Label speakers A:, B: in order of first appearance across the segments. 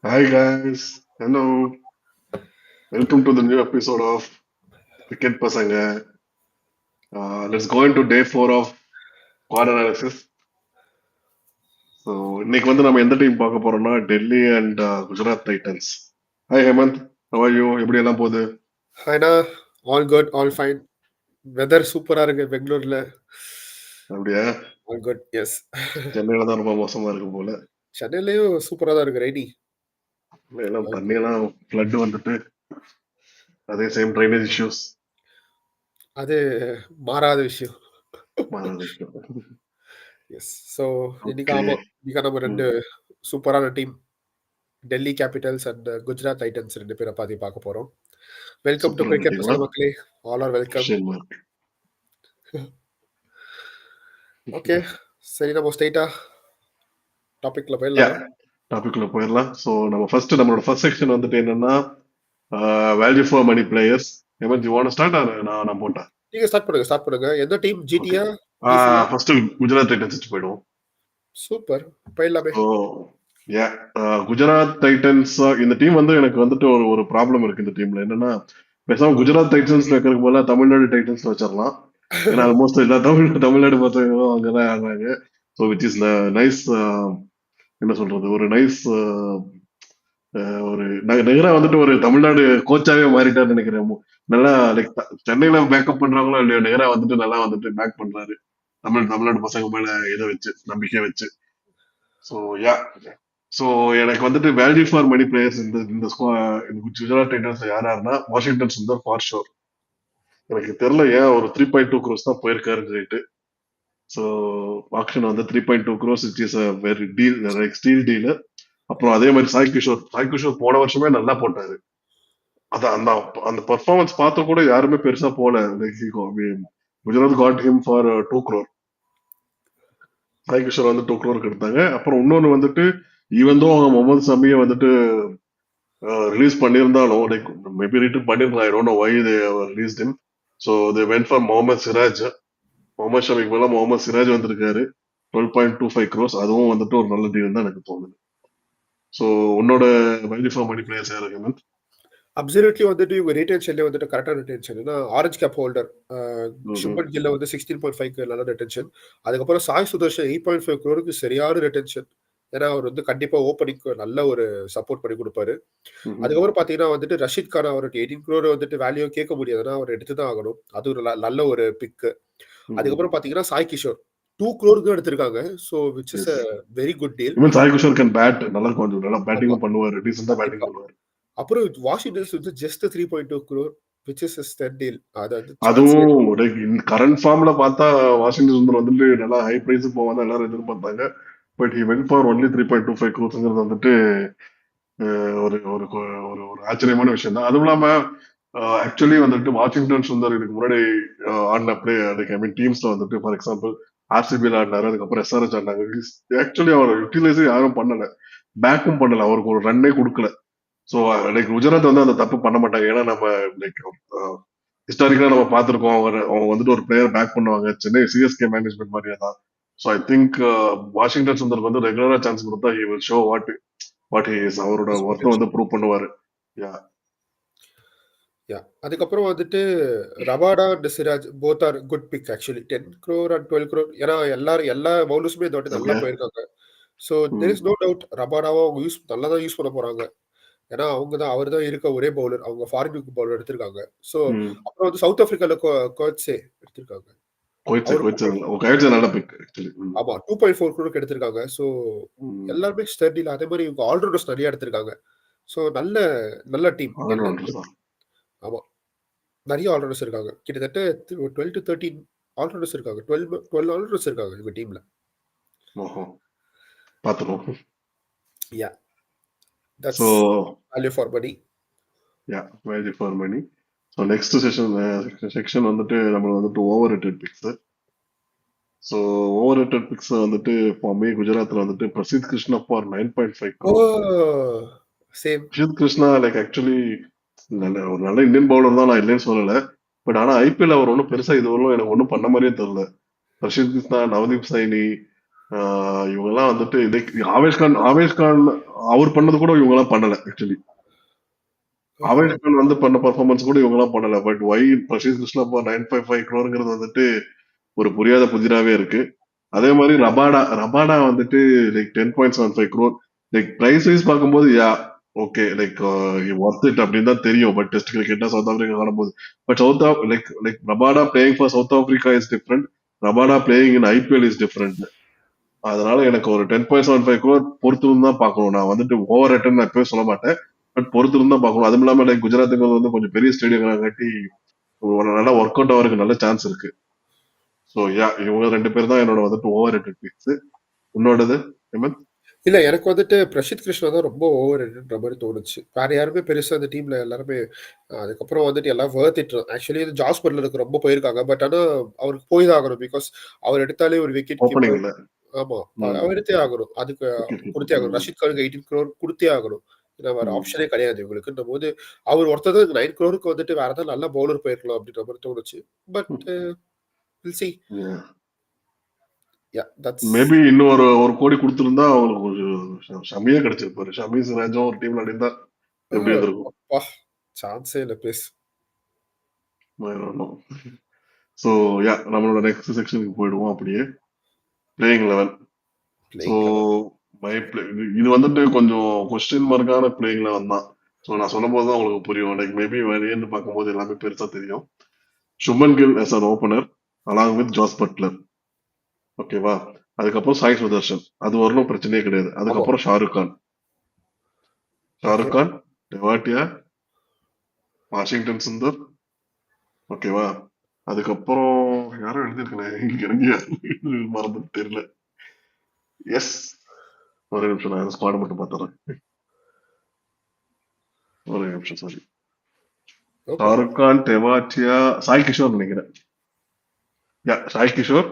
A: Hi guys, hello. Welcome to the new episode of Cricket Pasanga. Let's go into day 4 of quad analysis. So இன்னைக்கு வந்து நம்ம எந்த team பார்க்க போறோம்னா Delhi and Gujarat Titans. Hi Hemant, how are you? எப்படி எல்லாம் போகுது?
B: ஹாய்டா, all good, all fine. Weather சூப்பரா இருக்கு பெங்களூர்ல.
A: அப்படியா?
B: All good, yes.
A: சென்னையில தான் ரொம்ப மோசமா இருக்கு போல.
B: சென்னையிலயும் சூப்பரா தான் இருக்கு, ரெய்னி.
A: எல்லாம்
B: ஆல் குட்.
A: தண்ணியெல்லாம் ஃப்ளட் வந்துட்டு அதே சேம் ட்ரைனேஜ் இஷ்யூஸ்
B: அது மாறாத விஷயம்.
A: மாறாத விஷயம்.
B: எஸ். ஸோ இன்னைக்கு
A: ஓகே.
B: ஆமா, இன்னைக்கு நம்ம ரெண்டு சூப்பரான team, Delhi Capitals and Gujarat Titans ரெண்டு பேரை பத்தி பார்க்க போறோம். வெல்கம் டு
A: சூப்பரான
B: கிரிக்கெட்
A: டீமா?
B: பசங்க மக்களே. All are welcome.
A: Question mark.
B: Okay, சரி நம்ம ஸ்ட்ரைட்டா டாபிக்ல
A: யா,
B: போயிடலாமா?
A: டாபிக்ல போயிடலாம். ஸோ நம்மளோட ஃபர்ஸ்ட் செக்ஷன் வந்துட்டு என்னன்னா value for money players. Hemant, you want start or நான் போட்டேன்?
B: நீங்க ஸ்டார்ட் பண்ணுங்க. எந்த டீம்?
A: ஓகே.
B: ஜிடியா, டிசியா?
A: ஃபர்ஸ்ட் குஜராத் டைட்டன்ஸ் போயிடுவோம்.
B: சூப்பர், போயிடலாமே.
A: ஸோ யா, குஜராத் டைட்டன்ஸ் இந்த டீம் வந்து எனக்கு வந்துட்டு ஒரு ஒரு ப்ராப்ளம் இருக்கு இந்த டீம்ல. என்னன்னா பேசாம குஜராத் டைட்டன்ஸ்ல இருக்கிறதுக்கு போல தமிழ்நாடு டைட்டன்ஸ்ல வச்சிடலாம். ஏன்னா ஆல்மோஸ்ட் எல்லா தமிழ்நாடு பசங்களும் அங்கதான் ஆடுறாங்க. So which is nice. என்ன சொல்றது, ஒரு நைஸ் ஒரு நிகரா வந்துட்டு ஒரு தமிழ்நாடு கோச்சாவே மாறிட்டாருன்னு நினைக்கிறேன். நல்லா லைக் சென்னையில பேக்கப் பண்றாங்களோ இல்லையோ, நேரா வந்துட்டு நல்லா வந்துட்டு பேக் பண்றாரு தமிழ்நாடு பசங்க மேல இதை வச்சு, நம்பிக்கை வச்சு. ஸோ யா, ஸோ எனக்கு வந்துட்டு வேல்யூ ஃபார் மணி பிளேயர்ஸ் இந்த இந்த குஜராத் டைட்டன்ஸ் யாராருன்னா வாஷிங்டன் சுந்தர் ஃபார் ஷோர். எனக்கு தெரியல ஏன் ஒரு 3.2 crores தான் போயிருக்காரு ரேட்டு. ஸோ ஆக்ஷன் வந்து 3.2 crores, it is a very deal, like steel deal. அப்புறம் அதே மாதிரி சாய் கிஷோர் போன வருஷமே நல்லா போட்டாரு. அதான் அந்த அந்த பெர்ஃபார்மன்ஸ் பார்த்த கூட யாருமே பெருசா போல. Gujarat got him for 2 crore. Sai Kishore வந்து 2 crore எடுத்தாங்க. அப்புறம் இன்னொன்னு வந்துட்டு ஈவன் தோ அவங்க முகமது சமியை வந்துட்டு ரிலீஸ் பண்ணியிருந்தாலும், லைக் மேபி ரிட்டர்ன் பண்ணிருக்கலாம். I don't know why they released him. So they went for Mohammed Siraj. Mohammed ஷமிக்கு மேல முகமது சிராஜ் வந்திருக்காரு. 12.25 crores. அதுவும் வந்துட்டு ஒரு நல்ல டீல் தான் எனக்கு தோணுது. ஸோ உன்னோட வேல்யூ ஃபார் மணி பிளேயர்ஸ் யாருக்கு?
B: அப்சல்யூட்லி வந்துட்டு இவங்க ரீடென்ஷன்லேயே வந்துட்டு கரெக்டான ரிட்டென்ஷன். ஏன்னா ஆரஞ்ச் கேப் ஹோல்டர் சுப்மன் கில்ல வந்து 16.5 நல்ல ரிட்டென்ஷன். அதுக்கப்புறம் சாய் சுதர்ஷன் 8.5 crore சரியான ரிட்டென்ஷன். ஏன்னா அவர் வந்து கண்டிப்பா ஓப்பனிங்க்கு நல்ல ஒரு சப்போர்ட் பண்ணி கொடுப்பாரு. அதுக்கப்புறம் பாத்தீங்கன்னா வந்துட்டு ரஷீத் கான் அவருக்கு 18 crore வந்துட்டு வேல்யூ கேட்க முடியாதுன்னா அவர் எடுத்து தான் ஆகணும். அது ஒரு நல்ல ஒரு பிக்கு. அதுக்கப்புறம் பாத்தீங்கன்னா சாய் கிஷோர் 2 crore எடுத்திருக்காங்க. So which is a very good deal.
A: Even Sai Kishore can bat, நல்லா கொஞ்சம் நல்லா
B: ஆமா,
A: பேட்டிங்கும் பண்ணுவாரு, டீசெண்டா பேட்டிங்
B: கண்டிப்பா.
A: பண்ணுவாரு.
B: அப்புறம் வாஷிங்டன்ஸ் வந்து just 3.2 crore which is stud deal. அது வந்து சான்ஸே
A: அதுவும் கரண்ட் ஃபார்ம்ல பார்த்தா வாஷிங்டன் சுந்தர் வந்துட்டு நல்லா ஹை பிரைஸ் போவாங்க எல்லாரும் எதிர்பார்த்தாங்க. But he went for only 3.25 crores வந்துட்டு ஒரு ஒரு ஒரு ஒரு ஆச்சரியமான விஷயம் தான். அதுவும் இல்லாம ஆக்சுவலி வந்துட்டு வாஷிங்டன் சுந்தர் இதுக்கு முன்னாடி ஆடின பிளே, ஐ மீன் டீம்ஸ்ல வந்துட்டு ஃபார் எக்ஸாம்பிள் ஆர்சிபியில் ஆடினாரு, அதுக்கப்புறம் எஸ்ஆர்எச் ஆடினாங்க. ஆக்சுவலி அவர் யூட்டிலைஸே யாரும் பண்ணல, பேக்கும் பண்ணல, அவருக்கு ஒரு ரன்னே கொடுக்கல. ஸோ லைக் குஜராத் வந்து அந்த தப்பு பண்ண மாட்டாங்க. ஏன்னா நம்ம லைக் ஹிஸ்டாரிக்கலா நம்ம பார்த்திருக்கோம், அவங்க வந்துட்டு ஒரு பிளேயர் பேக் பண்ணுவாங்க. சென்னை சிஎஸ்கே மேனேஜ்மெண்ட் மாதிரியே தான். ஸோ ஐ திங்க் வாஷிங்டன் சுந்தருக்கு வந்து ரெகுலரா சான்ஸ் கொடுத்தா he will show what he is. அவரோட ஒர்த்தை வந்து ப்ரூவ் பண்ணுவாரு. யா,
B: அதுக்கப்புறம் வந்துட்டு Rabada and Siraj both are good pick actually. 10 crore and 12 crore. ஏன்னா எல்லா பவுலர்ஸுமே இந்த வாட்டி நல்லா
A: அப்படியா?
B: போயிருக்காங்க. So there is no doubt ரபாடாவை அவங்க நல்லா தான் யூஸ் பண்ண போறாங்க. ஏன்னா அவர் தான் இருக்க ஒரே பவுலர். அவங்க ஃபாரின் பவுலர் எடுத்திருக்காங்க. ஸோ அப்புறம் வந்து சவுத் ஆப்பிரிக்கால கோட்ஸே எடுத்திருக்காங்க.
A: கோயிட்ஸே நல்ல பிக் ஆக்சுவலி.
B: ஆமா, 2.4 crore எடுத்திருக்காங்க. ஸோ எல்லாருமே ஸ்டர்டில். அதே மாதிரி இவங்க ஆல்ரவுண்டர்ஸ் நிறைய எடுத்திருக்காங்க. ஸோ நல்ல நல்ல டீம். ஆமா, நிறைய ஆல்ரவுண்டர்ஸ் இருக்காங்க. கிட்டத்தட்ட 12 to 13 ஆல்ரவுண்டர்ஸ் இருக்காங்க. 12 ஆல்ரவுண்டர்ஸ் இருக்காங்க இவங்க டீம்ல.
A: பார்த்துருவோம்.
B: Yeah, that's
A: so
B: value for money.
A: Yeah, value for money. So next section வந்துட்டு நம்ம வந்துட்டு over rated picks. So overrated picks வந்துட்டு ஃபார் மீ குஜராத்ல வந்துட்டு Prasidh Krishna for 9.5
B: oh,
A: crore.
B: Same.
A: Prasidh Krishna like actually ஒரு நல்ல இந்தியன் பவுலர் தான், நான் இல்லைன்னு சொல்லல. பட் ஆனா ஐபிஎல் அவர் ஒன்றும் பெருசா இதுவரையும் எனக்கு ஒன்றும் பண்ண மாதிரியே தெரியல. பிரசித் கிருஷ்ணா, நவதீப் சைனி, இவங்கெல்லாம் வந்துட்டு ஆவேஷ் கான் அவர் பண்ணது கூட இவங்கெல்லாம் பண்ணல ஆக்சுவலி. ஆவேஷ் கான் வந்து பண்ண பர்ஃபார்மன்ஸ் கூட இவங்கெல்லாம் பண்ணல. But why Prasidh Krishna 955 crore வந்துட்டு ஒரு புரியாத புதிராவே இருக்கு. அதே மாதிரி ரபாடா வந்துட்டு like 10.75 crore. Like price wise பார்க்கும்போது ஓகே லைக் ஒர்த் இட் அப்படின்னு தான் தெரியும். பட் டெஸ்ட் கிரிக்கெட்னா சவுத் ஆப்பிரிக்கா ஆடும்போது but like Rabada playing for South Africa is different. Rabada playing in IPL is different. அதனால எனக்கு ஒரு 10.75 crore பொறுத்திருந்து தான் பார்க்கணும். நான் வந்துட்டு ஓவர் ரிட்டர்ன் நான் எப்பவே சொல்ல மாட்டேன். பட் பொறுத்திருந்து தான் பார்க்கணும். அதுவும் இல்லாம லைக் குஜராத்துக்கு வந்து கொஞ்சம் பெரிய ஸ்டேடியம் காட்டி நல்லா ஒர்க் அவுட் ஆகிறதுக்கு நல்ல சான்ஸ் இருக்கு. ஸோ இவங்க 2 பேர் தான் என்னோட வந்துட்டு ஓவர் ரேட்டட் பிக்ஸ். உன்னோடது ஹேமந்த்?
B: இல்ல எனக்கு வந்துட்டு பிரசித் கிருஷ்ணா தான் ரொம்ப ஓவர் ரேட்டட்ன்ற மாதிரி தோணுச்சு. வேற யாருமே பெருசா அந்த டீம்ல எல்லாருமே அதுக்கப்புறம் வந்துட்டு எல்லாம் வேர்த் இட். ஆக்சுவலி ஜாஸ் பட்லருக்கு ரொம்ப போயிருக்காங்க. பட் ஆனா அவருக்கு போய் தான் ஆகணும். பிகாஸ் அவர் எடுத்தாலே ஒரு விக்கெட்
A: ஓப்பனிங்
B: கீப்பர்.
A: இல்ல.
B: ஆமா.
A: ம்.
B: அவர் எடுத்தே ஆகணும். அதுக்கு
A: ஓகே ஓகே.
B: குடுத்தே ஆகணும்.
A: ம்.
B: ரஷீத் கானுக்கு 18 crore குடுத்தே ஆகணும். ஏன்னா வேற
A: ம்.
B: ஆப்ஷனே கிடையாது இவங்களுக்குன்னும் போது, அவர் ஒருத்தர் தான் 9 crore வந்துட்டு வேற ஏதாவது நல்ல பவுலர் போயிருக்கலாம் அப்படின்ற மாதிரி தோணுச்சு. But will see.
A: Yeah.
B: That's
A: maybe இன்னும் ஒரு கோடி கொடுத்திருந்தா அவங்களுக்கு ஒரு ஷமியே கிடைச்சிருப்பாரு. ஷமி சிராஜும் ஒரு டீம்ல அடிந்தா எப்படி இருந்திருக்கும்?
B: அப்பா சான்ஸே இல்ல ப்ளீஸ்.
A: ஸோ நம்மளோட நெக்ஸ்ட் செக்ஷனுக்கு போயிடுவோம் அப்படியே. பிளேயிங் 11. ஸோ மை பிளே இது வந்துட்டு கொஞ்சம் கொஸ்டின் மார்க்கான பிளேயிங் 11 தான். ஸோ நான் சொல்லும் போது தான் உங்களுக்கு புரியும். லைக் மேபி வெளியேன்னு பார்க்கும்போது எல்லாமே பெருசா தெரியும். Shubman Gill as an opener along with Jos Buttler. ஓகேவா? அதுக்கப்புறம் சாய் சுதர்ஷன். அது வரணும் பிரச்சனையே கிடையாது. அதுக்கப்புறம் ஷாருக் கான், டெவாட்டியா, வாஷிங்டன் சுந்தர். ஓகேவா? அதுக்கப்புறம் யாரும் எழுதியிருக்கேன் எனக்கு மறந்து தெரியல. எஸ், ஒரு நிமிஷம் நான் ஸ்குவாட் மட்டும் பார்த்துறேன். ஒரு நிமிஷம் சாரி. ஷாருக் கான், டெவாட்டியா, சாய் கிஷோர் நினைக்கிறேன். Sai Kishore.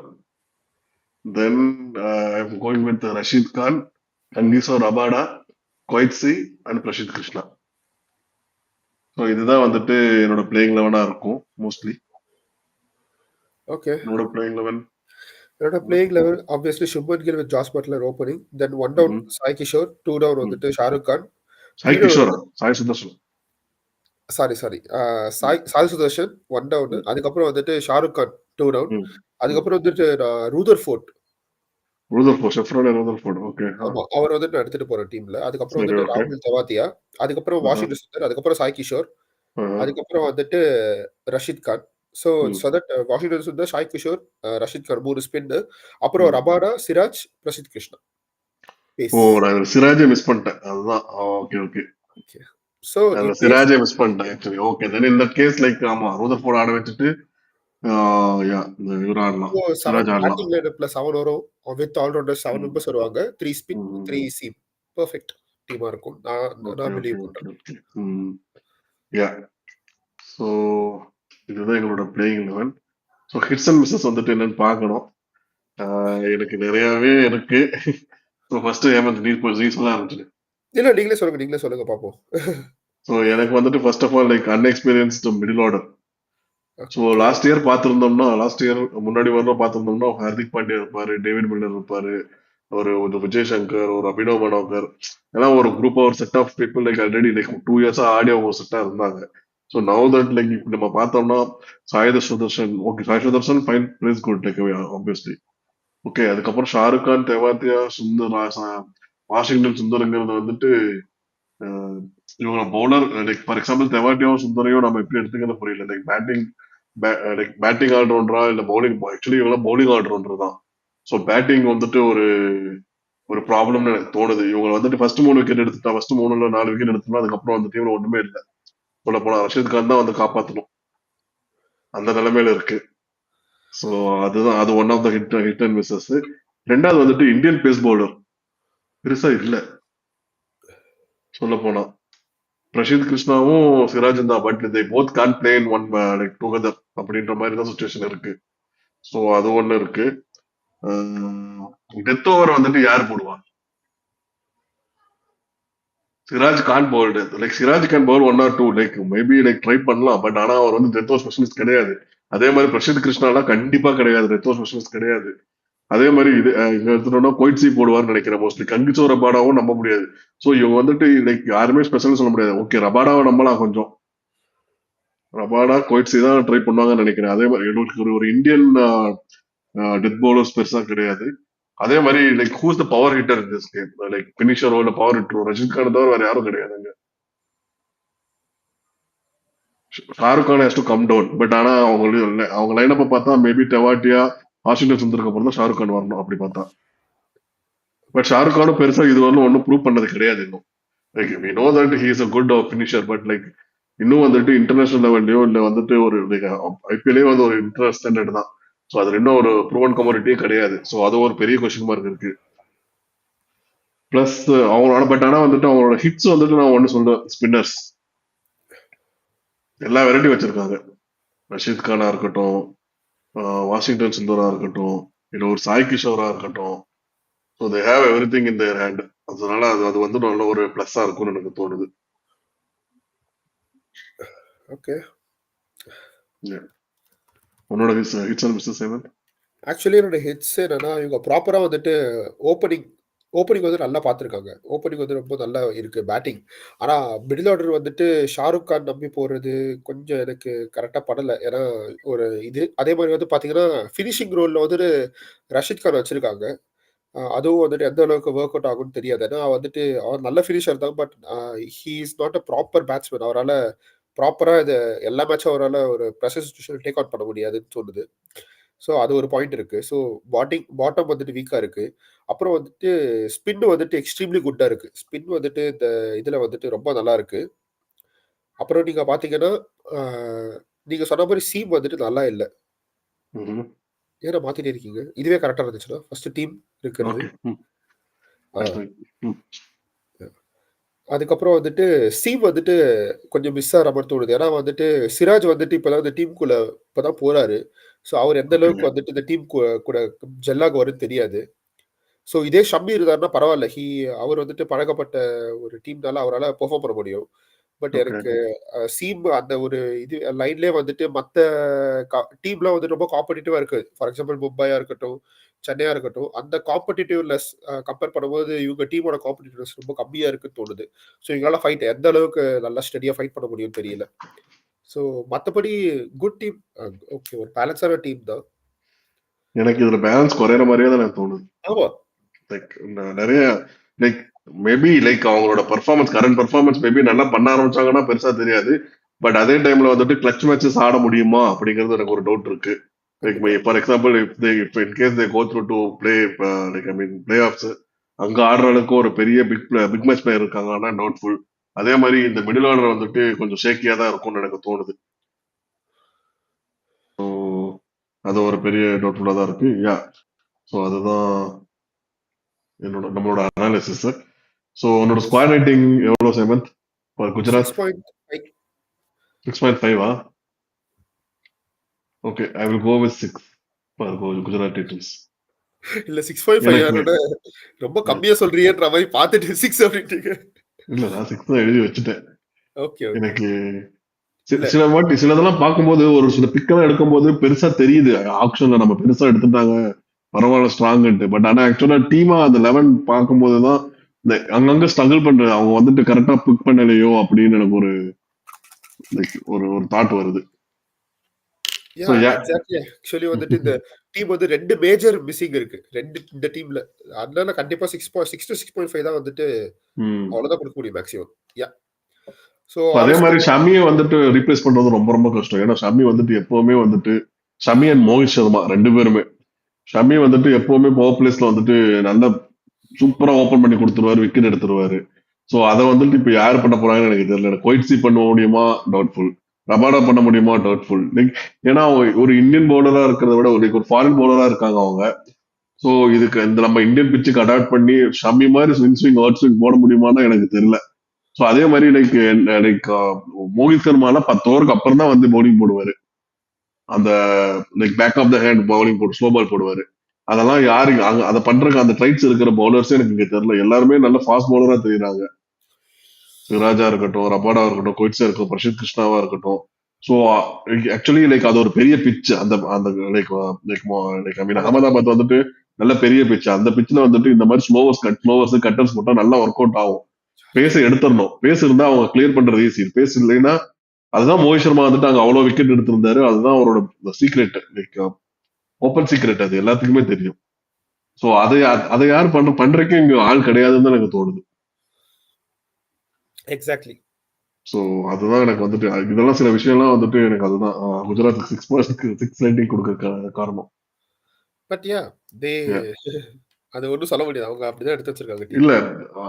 A: Then I'm going with Rashid Khan, Kagiso Rabada, Coetzee and Prasidh Krishna. So இதுதான் வந்துட்டு என்னோட பிளேயிங் 11 இருக்கும் மோஸ்ட்லி.
B: ஓகே.
A: என்னோட பிளேயிங் 11.
B: என்னோட playing 11 obviously Shubman Gill with Jos Buttler opening. Then 1 down Sai Kishore, 2 down வந்துட்டு ஷாருக் கான்.
A: சாய் கிஷோர், சாய் சுதர்ஷன்.
B: Sorry Sai Sudharsan 1 down. அதுக்கப்புறம் வந்துட்டு ஷாருக் கான் 2 டவுன். அதுக்கப்புறம் வந்துட்டு ரூதர்ஃபோர்ட்.
A: ஓகே.
B: ஆமா, அவர் வந்துட்டு எடுத்துட்டு போற டீம்ல. அதுக்கப்புறம் வந்துட்டு ராகுல் தெவாத்தியா, அதுக்கப்புறம் வாஷிங்டன் சுந்தர், அதுக்கப்புறம் சாய் கிஷோர், அதுக்கப்புறம் வந்துட்டு Rashid Khan. So that Washington Sundar, Sai Kishore, Rashid Khan 3 spin. அப்புறம் ரபாடா, சிராஜ், பிரசித் கிருஷ்ணா.
A: ஓ, நான் சிராஜை மிஸ் பண்ணிட்டேன். அதுதான். Okay okay.
B: சோ
A: சிராஜை மிஸ் பண்ணிட்டேன் ஆக்சுவலி. ஓகே, தென் இந்த கேஸ் லைக் ஆமா ரூதர்ஃபோர்ட் ஆட வச்சுட்டு இவர் ஆடலாம். சிராஜ் ஆடலாம்.
B: பேட்டிங் லைனப்ல 7 வரும். வித் ஆல்ரவுண்டர் 7 மெம்பர்ஸ் வருவாங்க. 3 ஸ்பின், 3 சீம். பெர்ஃபெக்ட் டீமா இருக்கும். நான் பிலீவ் பண்றேன்.
A: சோ இதுதான் எங்களோட playing 11. So hits and misses வந்துட்டு என்னன்னு பார்க்கணும். எனக்கு நிறையவே இருக்கு. ஸோ ஃபர்ஸ்ட் ஹேமந்த் நீ சொல்ல ஆரம்பிச்சிடு.
B: இல்ல நீங்களே சொல்லுங்க பாப்போம்.
A: ஸோ எனக்கு வந்துட்டு first of all like unexperienced middle order. So last year முன்னாடி வரணும் பார்த்திருந்தோம்னா ஹார்திக் பாண்டியா இருப்பாரு, டேவிட் மில்லர் இருப்பாரு, ஒரு விஜய் சங்கர், ஒரு அபினவ் மனோகர், ஏன்னா ஒரு குரூப் ஒரு set of people like already like 2 இயர்ஸா ஆடி அவங்க செட்டா இருந்தாங்க. ஸோ நவ் தட் லைக் நம்ம பார்த்தோம்னா Sai Sudharsan fine plays good like obviously. Okay, அதுக்கப்புறம் ஷாருக் கான், தெவாத்தியா, சுந்தர், வாஷிங்டன் சுந்தருங்கிறது வந்துட்டு இவங்க பவுலர் லைக் ஃபார் எக்ஸாம்பிள் தெவாட்டியாவும் சுந்தரையும் நம்ம எப்படி எடுத்துக்கிறது புரியல. லைக் பேட்டிங் ஆல்ரவுண்டரா இல்ல பவுலிங்? ஆக்சுவலி இவங்க பவுலிங் ஆல்ரவுண்டர் தான். ஸோ பேட்டிங் வந்துட்டு ஒரு ப்ராப்ளம்னு எனக்கு தோணுது. இவங்க வந்துட்டு ஃபர்ஸ்ட் 3 விக்கெட் எடுத்துட்டா, ஃபர்ஸ்ட் 3 இல்ல 4 விக்கெட் எடுத்துட்டா அதுக்கப்புறம் அந்த டீம்ல ஒண்ணுமே இல்லை. சொல்ல போனா ரஷீத் கான் தான் வந்து காப்பாற்றணும். அந்த நிலைமையில இருக்கு. ஸோ அதுதான் அது one of the hit and misses. ரெண்டாவது வந்துட்டு இந்தியன் பேஸ் பவுலர் பெருசா இல்ல சொல்ல போனா. பிரசித் கிருஷ்ணாவும் சிராஜும் தான். But they both can play in one like together அப்படின்ற மாதிரி தான் சுச்சுவேஷன் இருக்கு. ஸோ அது ஒண்ணு இருக்கு. டெத் ஓவர் வந்துட்டு யார் போடுவா? Siraj can bowl death. Like Siraj can bowl 1 or 2 like maybe like try பண்ணலாம். பட் ஆனா அவர் வந்து டெத் ஓவர் ஸ்பெஷலிஸ்ட் கிடையாது. அதே மாதிரி பிரசித் கிருஷ்ணாலாம் கண்டிப்பா கிடையாது, டெத் ஓவர் ஸ்பெஷலிஸ்ட் கிடையாது. அதே மாதிரி இது இங்க எடுத்துட்டோம்னா கோயிட்ஸி போடுவார்னு நினைக்கிறேன் மோஸ்ட்லி. கங்கிச்சோ ரபாடாவும் நம்ப முடியாது. ஸோ இவங்க வந்துட்டு லைக் யாருமே ஸ்பெஷல் சொல்ல முடியாது. ஓகே ரபாடாவை நம்பலாம் கொஞ்சம். ரபாடா கோயிட்ஸி தான் ட்ரை பண்ணுவாங்கன்னு நினைக்கிறேன். அதே மாதிரி எனக்கு ஒரு இந்தியன் டெத் பவுலர்ஸ் பெருசா கிடையாது. அதே மாதிரி like who's the power hitter in this game, like பினிஷரோ இல்ல பவர் ஹிட்டரோ ரஷித் கான் தவிர வேற யாரும் கிடையாதுங்க. Shahrukh Khan has to come down. But ஆனா அவங்க லைனப்பை பார்த்தா மேபி டெவாட்டியா வாஷிங்டன் சுந்தருக்கு அப்புறம் தான் ஷாருக் கான் வரணும் அப்படி பார்த்தா. பட் ஷாருக் கானும் பெருசா இது வரலும் ஒன்றும் ப்ரூவ் பண்ணது கிடையாது இன்னும். Like we know that he is a good finisher. But like இன்னும் வந்துட்டு இன்டர்நேஷனல் லெவல்லையோ இல்ல வந்துட்டு ஒரு ஐபிஎல்லே வந்து ஒரு இன்டர் ஸ்டாண்டர்ட் தான். ஸோ அதுல இன்னும் ஒரு ப்ரூவன் கமோடிட்டியே கிடையாது. ஸோ அது ஒரு பெரிய கொஸ்டின் மார்க் இருக்கு. பிளஸ் அவங்களோட பட் ஆனா வந்துட்டு அவங்களோட ஹிட்ஸ் வந்துட்டு நான் ஒண்ணு சொல்றேன், ஸ்பின்னர்ஸ் எல்லா வெரைட்டி வச்சிருக்காங்க. ரஷீத் கானா இருக்கட்டும், வாஷிங்டன் சுந்தரா இருக்கட்டும், இல்ல ஒரு சாய் கிஷோரா இருக்கட்டும். So they have every thing in there hand. அதனால அது வந்து நல்ல ஒரு பிளஸ்ஸா இருக்கும்னு எனக்கு தோணுது.
B: ஓகே.
A: உன்னோட ஹிட்ஸ் அண்ட் மிஸ்ஸஸ் சேவன்?
B: ஆக்சுவலி என்னோட ஹிட்ஸ் என்னன்னா இவங்க ப்ராப்பரா வந்துட்டு ஓப்பனிங் ஓப்பனிங் வந்து நல்லா பார்த்துருக்காங்க. ஓப்பனிங் வந்து ரொம்ப நல்லா இருக்கு பேட்டிங். ஆனா மிடில் ஆர்டர் வந்துட்டு ஷாருக் கான் நம்பி போறது கொஞ்சம் எனக்கு கரெக்டா படல. ஏன்னா ஒரு இது அதே மாதிரி வந்து பார்த்தீங்கன்னா, ஃபினிஷிங் ரோல்ல வந்துட்டு ரஷீத் கான் வச்சிருக்காங்க. அதுவும் வந்துட்டு எந்த அளவுக்கு ஒர்க் அவுட் ஆகும்னு தெரியாது. ஏன்னா வந்துட்டு அவர் நல்ல ஃபினிஷர் தான். But he is not a proper batsman. அவரால ப்ராப்பரா எல்லா மேட்சும் அவரால ஒரு ப்ரெஷர் சிச்சுவேஷன் டேக் அவுட் பண்ண முடியாதுன்னு தோணுது. ஸோ அது ஒரு பாயிண்ட் இருக்கு. ஸோ பாட்டம் வந்துட்டு வீக்கா இருக்கு. அப்புறம் வந்துட்டு ஸ்பின் வந்துட்டு எக்ஸ்ட்ரீம்லி குட்டா இருக்கு. ஸ்பின் வந்துட்டு இந்த இதுல வந்துட்டு ரொம்ப நல்லா இருக்கு. அப்புறம் நீங்க பார்த்தீங்கன்னா, அ நீங்க சொன்ன மாரி சீம் வந்துட்டு நல்லா இல்ல. ஏன்னா மாத்திட்டே இருக்கீங்க? இதுவே கரெக்ட்டா இருந்துச்சுன்னா, ஃபர்ஸ்ட் டீம் இருக்கிறது.
A: ஓகே.
B: ஆ. அதுக்கப்புறம் வந்துட்டு சீம் வந்துட்டு கொஞ்சம் மிஸ் ஆகுற மாரி தோணுது. ஏன்னா வந்துட்டு சிராஜ் வந்துட்டு இப்பதான் இந்த டீமுக்குள்ள இப்பதான் போறாரு. ஸோ அவர் எந்த அளவுக்கு வந்துட்டு இந்த டீம் கூட ஜெல் ஆகுவாருன்னு தெரியாது. ஸோ இதே ஷம்மி இருந்தாருன்னா பரவால்ல. அவர் வந்துட்டு பழக்கப்பட்ட ஒரு டீம்னால அவரால பெர்ஃபார்ம் பண்ண முடியும். பட் எனக்கு சீம் அந்த ஒரு இது லைன்லயே வந்துட்டு மத்த டீம்லாம் வந்து ரொம்ப காம்படிட்டிவா இருக்கு. ஃபார் எக்ஸாம்பிள் மும்பையா இருக்கட்டும், சென்னையா இருக்கட்டும். அந்த காம்படிட்டிவ்னஸ் கம்பேர் பண்ணும்போது இவங்க டீமோட காம்படிட்டிவ்னஸ் ரொம்ப கம்மியா இருக்குன்னு தோணுது. ஸோ இவங்களால எந்த அளவுக்கு நல்லா ஸ்டெடியா ஃபைட் பண்ண முடியும்னு தெரியல. ஸோ மத்தபடி குட் டீம். ஓகே ஒரு பேலன்ஸான டீம் தான்.
A: எனக்கு இதுல பேலன்ஸ் குறையிற மாதிரியே தான் எனக்கு தோணுது.
B: ஆமா.
A: லைக் நிறைய லைக் மேபி லைக் அவங்களோட பெர்ஃபார்மன்ஸ் கரண்ட் பெர்ஃபார்மன்ஸ் மேபி நல்லா பண்ண ஆரம்பிச்சாங்கன்னா பெருசா தெரியாது. பட் அதே டைம்ல வந்துட்டு கிளட்ச் மேட்சஸ் ஆட முடியுமா அப்படிங்கிறது எனக்கு ஒரு டவுட் இருக்கு. Like for example if in case they go through to play like I mean playoffs, அங்க ஆடுற அளவுக்கு ஒரு பெரிய பிக் மேட்ச் பிளேயர் இருக்காங்கன்னா டவுட்ஃபுல். அதே மாதிரி இந்த மிடில் ஆர்டர் வந்துட்டு கொஞ்சம் ஷேக்கியா தான் இருக்கும்னு எனக்கு தோணுது. ஸோ அது ஒரு பெரிய டவுட்ஃபுல்லா தான் இருக்கு. யா ஸோ அதுதான் நம்மளோட அனாலிசிஸ். ஸோ உன்னோட ஸ்குவாட் ரேட்டிங் எவ்வளோ சேமந்த் for Gujarat?
B: 6.5.
A: 6.5 okay, I will go with 6 for Gujarat Titans.
B: இல்ல 6.5 ரொம்ப கம்மியா சொல்றீங்கன்ற மாதிரி பார்த்துட்டு 6 அப்படின்ட்டீங்க.
A: இல்ல நான் 6 தான் எழுதி வச்சுட்டேன்.
B: ஓகே.
A: எனக்கு சிலதெல்லாம் பார்க்கும்போது ஒரு சில பிக்கெல்லாம் எடுக்கும்போது பெருசா தெரியுது. ஆக்ஷன்ல நம்ம பெருசா எடுத்துட்டாங்க பரவாயில்ல ஸ்ட்ராங்ன்ட்டு. பட் ஆனா ஆக்சுவலா டீமா அந்த 11 பார்க்கும்போதுதான் இந்த அங்கங்க ஸ்ட்ரகிள் பண்றது. அவங்க வந்துட்டு கரெக்டா பிக் பண்ணலையோ அப்படின்னு எனக்கு ஒரு ஒரு தாட் வருது.
B: எக்ஸாக்ட்லி. ஆக்சுவலி வந்துட்டு இந்த டீம் வந்து 2 மேஜர் மிஸ்ஸிங் இருக்கு. இந்த டீம்ல. அதனால கண்டிப்பா 6 to 6.5 தான் வந்துட்டு அவ்வளவுதான் கொடுக்க முடியும் மேக்ஸிமம். யா. சோ
A: அதே மாதிரி ஷமியை வந்துட்டு ரீப்ளேஸ் பண்றது ரொம்ப ரொம்ப கஷ்டம். ஏன்னா ஷமி வந்துட்டு எப்பவுமே வந்துட்டு ஷமி அண்ட் மோஹித் சர்மா 2 பேருமே. ஷமி வந்துட்டு எப்பவுமே பவர் பிளேஸ்ல வந்துட்டு நல்லா சூப்பரா ஓபன் பண்ணி கொடுத்துருவாரு, விக்கெட் எடுத்துருவாரு. சோ அதை வந்துட்டு இப்ப யாரு பண்ண போறாங்கன்னு எனக்கு தெரியல. எனக்கு கோயிட்ஸி பண்ண முடியுமா டவுட்ஃபுல், ரபாடா பண்ண முடியுமா டவுட்ஃபுல். ஏன்னா ஒரு இந்தியன் பவுலரா இருக்கிறத விட ஒரு ஃபாரின் பவுலரா இருக்காங்க அவங்க. சோ இதுக்கு இந்த நம்ம இந்தியன் பிச்சுக்கு அடாப்ட் பண்ணி ஷமி மாதிரி ஸ்விங் அவுட் ஸ்விங் போட முடியுமான்னு எனக்கு தெரியல. சோ அதே மாதிரி லைக் மோஹித் சர்மால 10 ஓவருக்கு அப்புறம் தான் வந்து பவுலிங் போடுவாரு. அந்த like back of the hand bowling போடு ஸ்லோ பால் போடுவாரு. அதெல்லாம் யாரு அதை பண்றதுக்கு அந்த ட்ரைட்ஸ் இருக்கிற பவுலர்ஸே எனக்கு இங்க தெரியல. எல்லாருமே நல்ல ஃபாஸ்ட் பவுலரா தெரியுறாங்க. சிராஜா இருக்கட்டும், ரபாடா இருக்கட்டும், கோயிட்ஸா இருக்கட்டும், பிரசித் கிருஷ்ணாவா இருக்கட்டும். ஸோ ஆக்சுவலி லைக் அது ஒரு பெரிய பிச். அந்த அந்த லைக் லைக் லைக் ஐ மீன் அகமதாபாத் வந்துட்டு நல்ல பெரிய பிச். அந்த பிச்ல வந்துட்டு இந்த மாதிரி ஸ்லோவர்ஸ் கட்டர்ஸ் போட்டா நல்லா ஒர்க் அவுட் ஆகும். பேச எடுத்துடணும். பேஸ் இருந்தா அவங்க கிளியர் பண்றது ஈஸி. பேஸ் இல்லைன்னா அதுதான் மோஹித் சர்மா வந்துட்டு அங்க அவ்வளவு விக்கெட் எடுத்திருந்தாரு. அதுதான் அவரோட சீக்ரெட். லைக் ஓப்பன் சீக்ரெட், அது எல்லாத்துக்குமே தெரியும். சோ அதை யார் பண்றதுக்கு இங்க ஆள் கிடையாதுன்னு எனக்கு தோணுது.
B: எக்ஸாக்ட்லி.
A: சோ அதுதான் எனக்கு வந்துட்டு இதெல்லாம் சில விஷயம்லாம் வந்துட்டு எனக்கு அதுதான் குஜராத் 6 ரேட்டிங் கொடுக்க காரணம்.
B: பட் யா தே அது ஒன்றும் சொல்ல முடியாது. அவங்க அப்படிதான் எடுத்து வச்சிருக்காங்க team.
A: இல்ல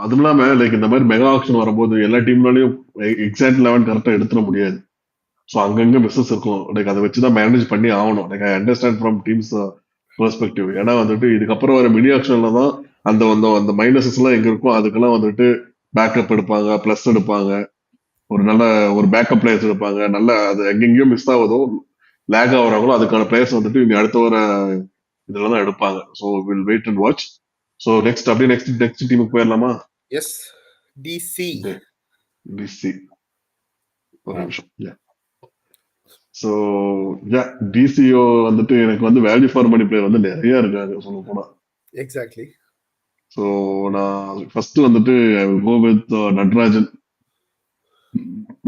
A: அதுவும் இல்லாம லைக் இந்த மாதிரி மெகா ஆக்ஷன் வரும்போது எல்லா டீம்னாலையும் எக்ஸாக்ட் 11 கரெக்டா எடுத்துட முடியாது. ஸோ அங்கங்க மிஸ்ஸஸ் இருக்கும். லைக் அதை வச்சுதான் மேனேஜ் பண்ணி ஆகணும். Like I understand from teams perspective. ஏன்னா வந்துட்டு இதுக்கப்புறம் வர மினி ஆக்ஷன்ல தான் அந்த அந்த மைனஸஸ் எல்லாம் எங்க இருக்கும் அதுக்கெல்லாம் வந்துட்டு பேக்கப் எடுப்பாங்க, பிளஸ் எடுப்பாங்க, ஒரு நல்ல ஒரு பேக்கப் பிளேயர்ஸ் எடுப்பாங்க. நல்ல அது எங்கெங்கேயும் மிஸ் ஆகுதோ லேக் ஆகுறாங்களோ அதுக்கான பிளேயர்ஸ் வந்துட்டு இங்க அடுத்த வர இதுல தான் எடுப்பாங்க. So will wait and watch. So அப்படியே நெக்ஸ்ட் டீமுக்கு போயிடலாமா?
B: S, DC.
A: டிசி ஒரு நிமிஷம். ஸோ டிசிஓ வந்துட்டு எனக்கு வந்து வேல்யூ ஃபார் மணி பிளேயர் வந்து நிறைய இருக்காங்க சொல்ல போனா.
B: எக்ஸாக்ட்லி.
A: ஸோ நான் ஃபர்ஸ்ட் வந்துட்டு கோ வித் நட்ராஜன்.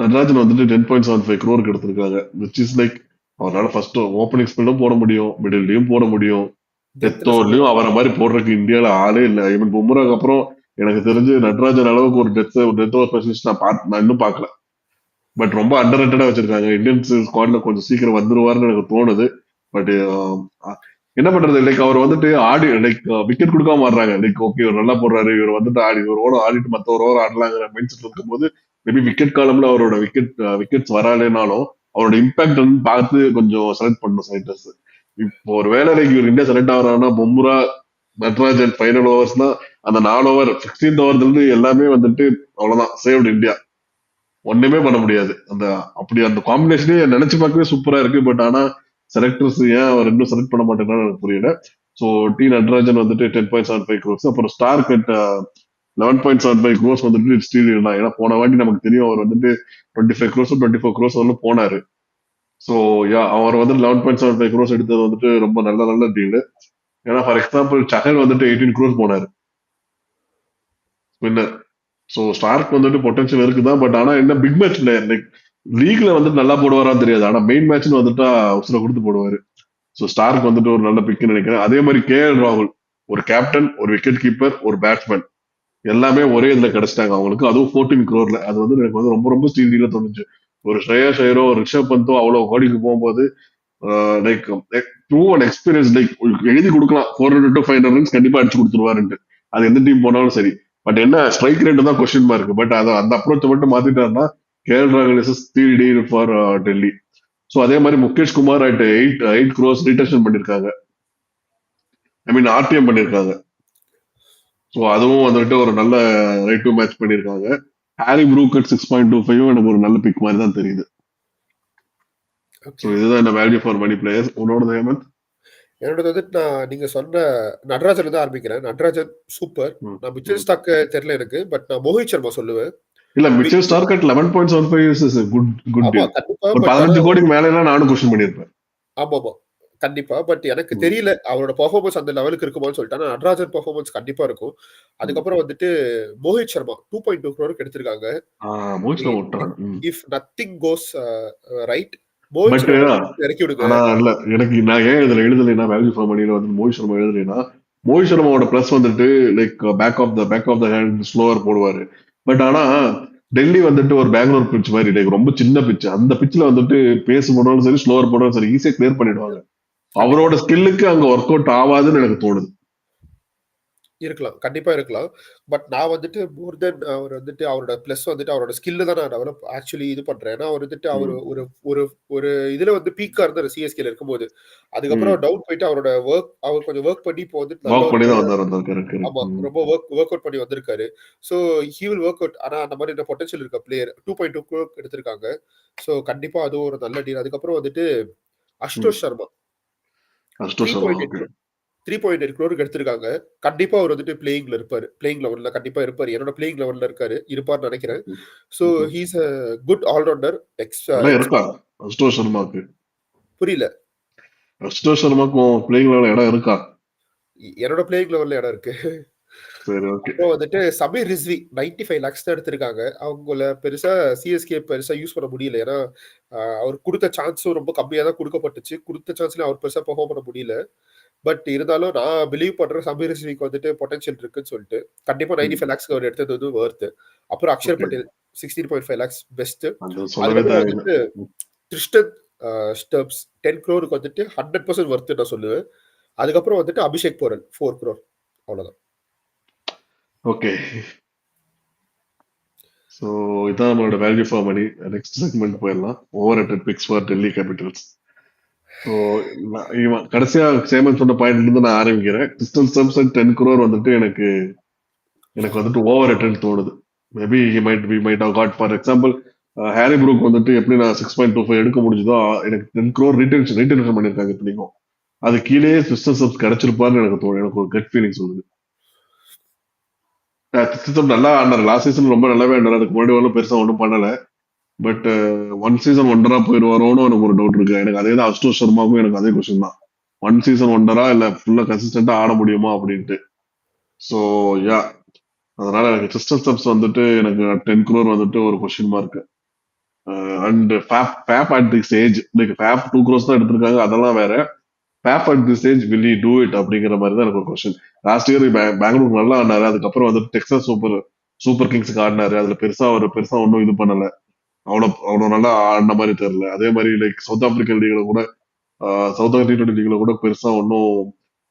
A: நட்ராஜன் வந்துட்டு 10.75 crore எடுத்திருக்காங்க. விச் இஸ் லைக் அவரால் ஃபர்ஸ்ட் ஓப்பனிங் ஸ்பின்னும் போட முடியும், மிடில்லையும் போட முடியும், டெத் ஓவர்லயும் அவரை மாதிரி போடுறதுக்கு இந்தியாவில ஆளே இல்லை. ஈவன் பும்ராக்கு அப்புறம் எனக்கு தெரிஞ்சு நட்ராஜன் அளவுக்கு ஒரு டெத் ஓவர் ஸ்பெஷலிஸ்ட் நான் இன்னும் பார்க்கல. பட் ரொம்ப அண்டர் ரேட்டடா வச்சிருக்காங்க. இந்தியன்ஸ் ஸ்குவாட்ல கொஞ்சம் சீக்கிரம் வந்துருவாருன்னு எனக்கு தோணுது. பட் என்ன பண்றது, லைக் அவர் வந்துட்டு ஆடி லைக் விக்கெட் கொடுக்காம ஆடுறாங்க. லைக் ஓகே இவர் நல்லா போடுறாரு, இவர் வந்துட்டு ஒரு ஓவர் ஆடிட்டு மத்த ஒரு ஓவர் ஆடலாங்கிற மைண்ட் செட் இருக்கும்போது மேபி விக்கெட் காலம்ல அவரோட விக்கெட்ஸ் வராலேனாலும் அவரோட இம்பாக்ட் வந்து பார்த்து கொஞ்சம் செலக்ட் பண்ணணும் செலக்டர்ஸ். இப்போ ஒரு வேலை லைக் இவர் இந்தியா செலக்ட் ஆகிறாங்கன்னா பும்ரா, நட்ராஜன் ஃபைனல் ஓவர்ஸ்னா அந்த 4 ஓவர் 16th ஓவர்ல இருந்து எல்லாமே வந்துட்டு அவ்வளவுதான் சேவ்டு இந்தியா. ஒண்ணுமே பண்ண முடியாது. அப்படி அந்த காம்பினேஷனே நினைச்சு பார்க்கவே சூப்பரா இருக்கு. பட் ஆனா செலக்டர்ஸ் ஏன் அவர் இன்னும் செலக்ட் பண்ண மாட்டேங்கிறான்னு எனக்கு புரியல. ஸோ டி நட்ராஜன் வந்துட்டு 10.75 crores, அப்புறம் ஸ்டார் கட் 11.75 crores வந்துட்டு ஸ்டீல் தான். ஏன்னா போன வாட்டி நமக்கு தெரியும் அவர் வந்துட்டு 25 crores 24 crores வரலும் போனாரு. ஸோ அவர் வந்து 11.75 crores எடுத்தது வந்துட்டு ரொம்ப நல்ல டீல். ஏன்னா ஃபார் எக்ஸாம்பிள் சஹல் வந்துட்டு 18 crores போனாரு ஸ்பின்னர். ஸோ ஸ்டார்க் வந்துட்டு பொட்டன்ஷியல் இருக்குதான். பட் ஆனா என்ன பிக் மேட்ச் பிளேயர், லைக் லீக்ல வந்துட்டு நல்லா போடுவாரான்னு தெரியாது, ஆனா மெயின் மேட்ச்னு வந்துட்டா உசுர கொடுத்து போடுவாரு. ஸோ ஸ்டார்க் வந்துட்டு ஒரு நல்ல பிக்னு நினைக்கிறேன். அதே மாதிரி KL ராகுல் ஒரு கேப்டன், ஒரு விக்கெட் கீப்பர், ஒரு பேட்ஸ்மேன், எல்லாமே ஒரே இதுல கிடைச்சிட்டாங்க அவங்களுக்கு. அதுவும் 14 crore. அது வந்து எனக்கு வந்து ரொம்ப ஸ்டீல்ல தோணுச்சு. ஒரு ஸ்ரேயாஸ் ஐயரோ ரிஷப் பந்தோ அவ்வளவு கோடிக்கு போகும்போது like true and experience, like எழுதி கொடுக்கலாம் 400 to 500 runs கண்டிப்பா அடிச்சு கொடுத்துருவாருன்ட்டு. அது எந்த டீம் போனாலும் சரி. பட் என்ன ஸ்ட்ரைக் ரேட் தான் கொஸ்டின் மார்க். பட் அந்த அப்ரோச்சை மட்டும் மாத்திட்டாருன்னா KL ராகுல் is steel deal for Delhi. So அதே மாதிரி Mukesh Kumar at 8 crores retention பண்ணிருக்காங்க. ஐ மீன் RTM பண்ணிருக்காங்க. ஸோ அதுவும் வந்துட்டு ஒரு நல்ல ரைட் டு மேட்ச் பண்ணிருக்காங்க. ஹாரி ப்ரூக் அட் 6.25 எனக்கு ஒரு நல்ல பிக் மாதிரி தான் தெரியுது. ஸோ இதுதான் என்ன வேல்யூ ஃபார் மணி பிளேயர்ஸ். உன்னோட ஹேமந்த்?
B: என்னோட வந்துட்டு நீங்க சொன்ன நடராஜன் தான் ஆரம்பிக்கிறேன். நடராஜன் சூப்பர். நான் மிச்சல் ஸ்டாக் தெரியல எனக்கு, பட் நான் மோஹித் சர்மா சொல்லுவேன்.
A: இல்ல Mitchell Stark at 11.75 is good deal.
B: கண்டிப்பா.
A: ஒரு 15 கோடிக்கு மேல எல்லாம் நானும் கொஸ்டின் பண்ணிருப்பேன்.
B: ஆமா கண்டிப்பா. பட் எனக்கு தெரியல அவரோட பெர்ஃபார்மன்ஸ் அந்த லெவலுக்கு இருக்குமான்னு சொல்லிட்டு. ஆனா நடராஜன் பெர்ஃபார்மன்ஸ் கண்டிப்பா இருக்கும். அதுக்கப்புறம் வந்துட்டு மோஹித் சர்மா 2.2 crore எடுத்திருக்காங்க. If nothing cos right Mohit Sharma இறக்கி விடுங்க.
A: இல்ல எனக்கு நான் ஏன் இதுல எழுதலைன்னா வேல்யூ ஃபார் மணியில வந்து மோஹித் சர்மா எழுதலைன்னா, மோஹித் சர்மாவோட பிளஸ் வந்துட்டு like back of the hand slower போடுவாரு. பட் ஆனா டெல்லி வந்துட்டு ஒரு பெங்களூர் பிட்ச் மாதிரி லைக் ரொம்ப சின்ன பிட்ச். அந்த பிட்ச்ல வந்துட்டு பேஸ் போனாலும் சரி ஸ்லோவர் போனாலும் சரி ஈஸியா கிளியர் பண்ணிடுவாங்க. அவரோட ஸ்கில்லுக்கு அங்க ஒர்க் அவுட் ஆகாதுன்னு எனக்கு தோணுது.
B: இருக்கலாம், கண்டிப்பா இருக்கலாம். பட் நான் வந்துட்டு மோர் தென் அவர் வந்துட்டு அவரோட பிளஸ் வந்துட்டு அவரோட ஸ்கில்ல தான் நான் டெவலப் ஆக்சுவலி இது பண்றேன். ஏன்னா அவர் வந்துட்டு அவர் ஒரு இதுல வந்து பீக்கா இருந்தார் சிஎஸ்கேல இருக்கும்போது. அதுக்கப்புறம் டவுன் போயிட்டு அவரோட அவர் கொஞ்சம் ஒர்க் பண்ணி இப்போ வந்துட்டு ஆமா ரொம்ப ஒர்க் அவுட் பண்ணி வந்திருக்காரு. So he will work out. ஆனா அந்த மாதிரி பொட்டன்ஷியல் இருக்க பிளேயர் 2.2 crore எடுத்திருக்காங்க. ஸோ கண்டிப்பா அதுவும் ஒரு நல்ல டீல். அதுக்கப்புறம் வந்துட்டு அஷ்டோஷ் சர்மா 3.8 crore எடுத்திருக்காங்க. கண்டிப்பா அவர் வந்துட்டு பிளேயிங்ல இருப்பாரு. பிளேயிங் லெவல்ல கண்டிப்பா இருப்பாரு. என்னோட பிளேயிங் லெவல்ல இருப்பார்னு நினைக்கிறேன். So he is a good allrounder.
A: Ashutosh சர்மாக்கு
B: புரியல.
A: அஷ்டோஷ் சர்மாக்கும் பிளேயிங் லெவல்ல இடம் இருக்கா?
B: என்னோட பிளேயிங் லெவல்ல இடம் இருக்கு.
A: சரி, ஓகே.
B: அப்புறம் வந்துட்டு சமீர் ரிஸ்வி 95 லேக்ஸ் தான் எடுத்திருக்காங்க. அவங்கள பெருசா சிஎஸ்கே பெருசா யூஸ் பண்ண முடியல. ஏன்னா, அவர் குடுத்த சான்ஸும் ரொம்ப கம்மியா தான் குடுக்கப்பட்டுச்சு. குடுத்த சான்ஸ்லயும் அவர் பெருசா பெர்ஃபார்ம் பண்ண முடியல. பட் இருந்தாலும் நான் பிலீவ் பண்றேன் சமீர் ரிஸ்விக்கு வந்துட்டு பொட்டன்ஷியல் இருக்குன்னு சொல்லிட்டு. கண்டிப்பா 95 லேக்ஸ்க்கு அவர் எடுத்தது வந்து வொர்த். அப்புறம் அக்ஷர்
A: ஓகே.
B: பட்டேல் 16.5 லேக்ஸ் பெஸ்ட்.
A: அது சொல்லவே
B: அதுக்கப்புறம்
A: தேவையில்ல.
B: வந்துட்டு ட்ரிஸ்டன் ஸ்டப்ஸ் 10 crore வந்துட்டு 100% வொர்த் நான் சொல்லுவேன். அதுக்கப்புறம் வந்துட்டு அபிஷேக் போரல் 4 crore அவ்வளவுதான்.
A: ஓகே. ஸோ இதான் நம்மளோட value for money. Next segment போயிடலாம். Overrated picks for Delhi Capitals. So இவன் கடைசியா சேமன் சொன்ன பாயிண்ட்ல இருந்து நான் ஆரம்பிக்கிறேன். கிறிஸ்டன் ஸ்டப்ஸ் அட் 10 crore வந்துட்டு எனக்கு வந்துட்டு ஓவர் ரேட்டட் தோணுது. Maybe we might have got for example Harry Brook வந்துட்டு எப்படி நான் 6.25 எடுக்க முடிஞ்சதோ எனக்கு 10 crore ரீடென்ஷன் பண்ணியிருக்காங்க இத்தனைக்கும். அது கீழே கிறிஸ்டன் ஸ்டப்ஸ் கிடைச்சிருப்பாருன்னு எனக்கு தோணும். எனக்கு ஒரு கட் ஃபீலிங் சொல்லுது. கிறிஸ்டன் நல்லா ஆடினார். லாஸ்ட் சீசன் ரொம்ப நல்லாவே ஆடினார். அதுக்கு முன்னாடி ஒன்றும் பெருசா ஒன்றும் பண்ணல. பட் ஒன் சீசன் ஒண்டரா போயிடுவாரோன்னு எனக்கு ஒரு டவுட் இருக்கு. எனக்கு அதே தான் அஸ்டோ சர்மாவுக்கும் எனக்கு அதே கொஸ்டின் தான். ஒன் சீசன் ஒண்டரா இல்ல ஃபுல்லா கன்சிஸ்டன்டா ஆட முடியுமா அப்படின்ட்டு. ஸோ யா, அதனால எனக்கு கிறிஸ்டன் ஸ்டப்ஸ் வந்துட்டு எனக்கு 10 crore வந்துட்டு ஒரு question mark. And Faf at this age like Faf 2 crores தான் எடுத்திருக்காங்க, அதெல்லாம் வேற. Faf at this age will he do it அப்படிங்கிற மாதிரி தான் எனக்கு ஒரு கொஸ்டின். லாஸ்ட் இயர் பெங்களூர் நல்லா ஆடினாரு. அதுக்கப்புறம் வந்துட்டு டெக்சாஸ் சூப்பர் கிங்ஸ்க்கு ஆடினாரு. அதுல பெருசா ஒன்றும் இது பண்ணல. அவ்வளவு நல்லா ஆடின மாதிரி தெரியல. அதே மாதிரி லைக் சவுத் ஆப்பிரிக்கன் லீக்ல கூட சவுத் ஆப்பிரிக்கன் லீக்ல கூட பெருசா ஒன்றும்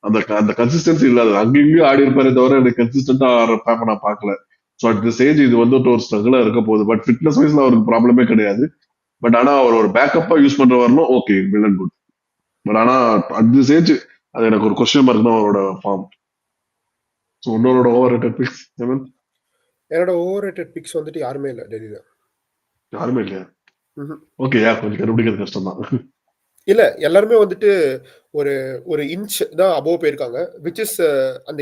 A: அந்த அந்த கன்சிஸ்டன்சி இல்லாத. அங்கேயும் ஆடி இருப்பாரே தவிர எனக்கு கன்சிஸ்டன்டா ஆடுற பேப்பை நான் பார்க்கல. ஸோ அட் திஸ் ஏஜ் இது வந்துட்டு ஒரு ஸ்ட்ரகிளா இருக்க போகுது. பட் ஃபிட்னஸ் வைஸ்ல அவருக்கு ப்ராப்ளமே கிடையாது. பட் ஆனா அவர் ஒரு பேக்கப்பா யூஸ் பண்ற வரணும், okay, well and good. But ஆனா அட் திஸ் ஏஜ் அது எனக்கு ஒரு கொஸ்டின் மார்க் தான் அவரோட ஃபார்ம். ஸோ உன்னோட ஓவர் ரேட்டட் பிக்ஸ்
B: என்னோட ஓவர் ரேட்டட் பிக்ஸ் வந்துட்டு யாருமே இல்ல டெல்லியில.
A: யாருமே இல்லையா?
B: ம்ஹும்.
A: ஓகே, யா கொஞ்சம் கண்டுபிடிக்கிறது கஷ்டம் தான்.
B: இல்ல எல்லாருமே வந்துட்டு ஒரு ஒரு இன்ச் தான் அபோவ் போயிருக்காங்க. விச் இஸ் அந்த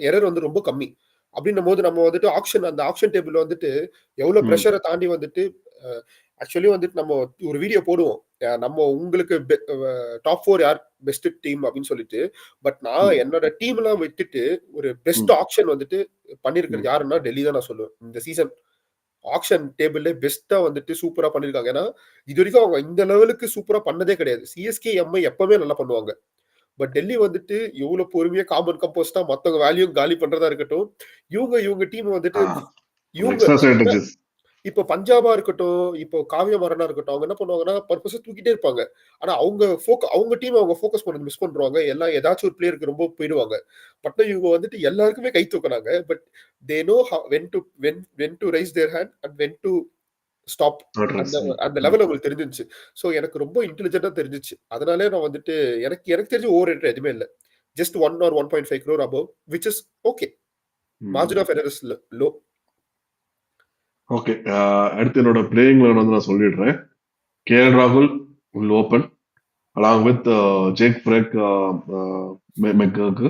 B: எரர் வந்து ரொம்ப கம்மி. அப்படின்னும் போது நம்ம வந்துட்டு அந்த ஆக்ஷன் டேபிள் வந்துட்டு எவ்வளவு ப்ரெஷரை தாண்டி வந்துட்டு ஆக்சுவலி வந்துட்டு நம்ம ஒரு வீடியோ போடுவோம். நம்ம உங்களுக்கு டாப் 4 யார் பெஸ்ட் டீம் அப்படின்னு சொல்லிட்டு. பட் நான் என்னோட டீம் எல்லாம் விட்டுட்டு ஒரு பெஸ்ட் ஆக்ஷன் வந்துட்டு பண்ணிருக்கிறது யாருன்னா டெல்லி தான் நான் சொல்லுவேன். இந்த சீசன் ஆக்ஷன் டேபிள்ல பெஸ்டா வந்துட்டு சூப்பரா பண்ணிருக்காங்க. ஏன்னா இது வரைக்கும் அவங்க இந்த லெவலுக்கு சூப்பரா பண்ணதே கிடையாது. சிஎஸ்கே எம்ஐ எப்பவுமே நல்லா பண்ணுவாங்க. பட் டெல்லி வந்துட்டு எவ்வளவு பொறுமையா காமன் கம்போஸ்டா மத்தவங்க வேல்யூ காலி பண்றதா இருக்கட்டும். இவங்க டீம் வந்துட்டு இவங்க
A: எக்ஸ்ட்ரா ஸ்ட்ராட்டஜிஸ்.
B: இப்போ பஞ்சாபா இருக்கட்டும், இப்போ காவிய மரனா இருக்கட்டும், அவங்க என்ன பண்ணுவாங்கன்னா பர்பஸா தூக்கிட்டே இருப்பாங்க. ஆனா அவங்க டீம் அவங்க ஃபோக்கஸ் பண்ணது மிஸ் பண்ருவாங்க. எல்லாம் ஏதாச்சும் ஒரு பிளேயருக்கு ரொம்ப போயிடுவாங்க. பட் இவங்க வந்துட்டு எல்லாருக்குமே கை தூக்குனாங்க. But they know when to raise their hand and when to stop. அந்த அந்த லெவல் உங்களுக்கு தெரிஞ்சிருச்சு. சோ எனக்கு ரொம்ப இன்டெலிஜென்ட்டா தெரிஞ்சிச்சு. அதனாலே நான் வந்துட்டு எனக்கு எனக்கு தெரிஞ்சு ஓவர் ரேட்டட் எதுவுமே இல்ல. Just 1 or 1.5 crore above which is okay. Margin of error is low.
A: Okay, அடுத்து என்னோட பிளேயிங் லெவன் வந்து நான் சொல்லிடுறேன். கேஎல் ராகுல் will open along with Jake McGurk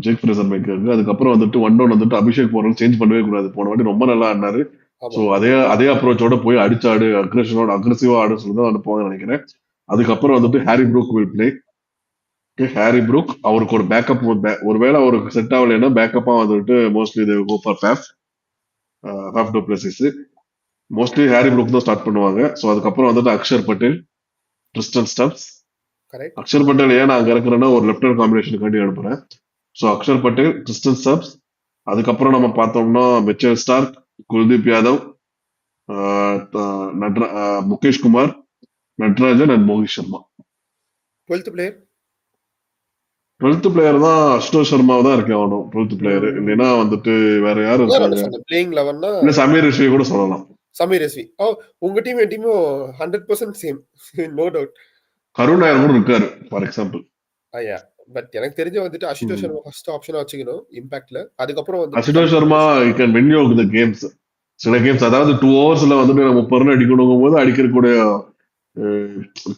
A: Jake Fraser McGurk. அதுக்கப்புறம் வந்துட்டு ஒன் டவுன் வந்துட்டு அபிஷேக் போறோம் சேஞ்ச் பண்ணவே கூடாது. போன வாட்டி ரொம்ப நல்லா ஆடினாரு. ஸோ அதே அப்ரோச்சோட போய் அடிச்சாடு, அக்ரெசிவா ஆடு சொல்லி தான் அனுப்புவாங்கன்னு நினைக்கிறேன். அதுக்கப்புறம் வந்துட்டு Harry Brook will play. Harry Brook அவருக்கு ஒரு பேக்கப், ஒருவேளை அவருக்கு செட் ஆகலைன்னா பேக்கப்பா வந்துட்டு mostly they go for Faf du Plessis. Mostly Harry Brook தான் ஸ்டார்ட் பண்ணுவாங்க. ஸோ அதுக்கப்புறம் வந்துட்டு அக்ஷர் பட்டேல், கிறிஸ்டன் ஸ்டப்ஸ். அக்ஷர் பட்டேல் ஏன் நான் அங்க இருக்கிறேன்னா ஒரு லெஃப்ட் ஹேண்ட் காம்பினேஷனுக்காண்டி அனுப்புறேன். So Axar Patel, Tristan Stubbs. அதுக்கப்புறம் நம்ம பார்த்தோம்னா Mitchell Starc, Kuldeep Yadav, Mukesh Kumar, Natarajan and Mohit Sharma. 12th player தான் அஷ்டோ சர்மாவை தான் இருக்கேன் ஆகணும் 12th பிளேயர். இல்லைன்னா வந்துட்டு வேற யாரும் இருக்காங்க.
B: பிளேயிங் லெவன்னா
A: இல்ல சமீர் ரிஷ்வி கூட சொல்லலாம்.
B: சமீர் ரிஷ்வி உங்க டீம் என் டீமும் 100% சேம், நோ டவுட்.
A: கருண் நாயர் கூட இருக்காரு ஃபார் எக்ஸாம்பிள்.
B: ஐயா பட் எனக்கு தெரிஞ்ச வந்துட்டு அசுதோஷ் சர்மா ஃபர்ஸ்ட் ஆப்ஷனா வச்சுக்கணும் இம்பாக்ட்ல. அதுக்கப்புறம் வந்து
A: Ashutosh Sharma you can win you the games. சில கேம்ஸ் அதாவது 2 ஓவர்ஸ்ல வந்துட்டு 30 ரன் அடிக்கணும் போது அடிக்கக்கூடிய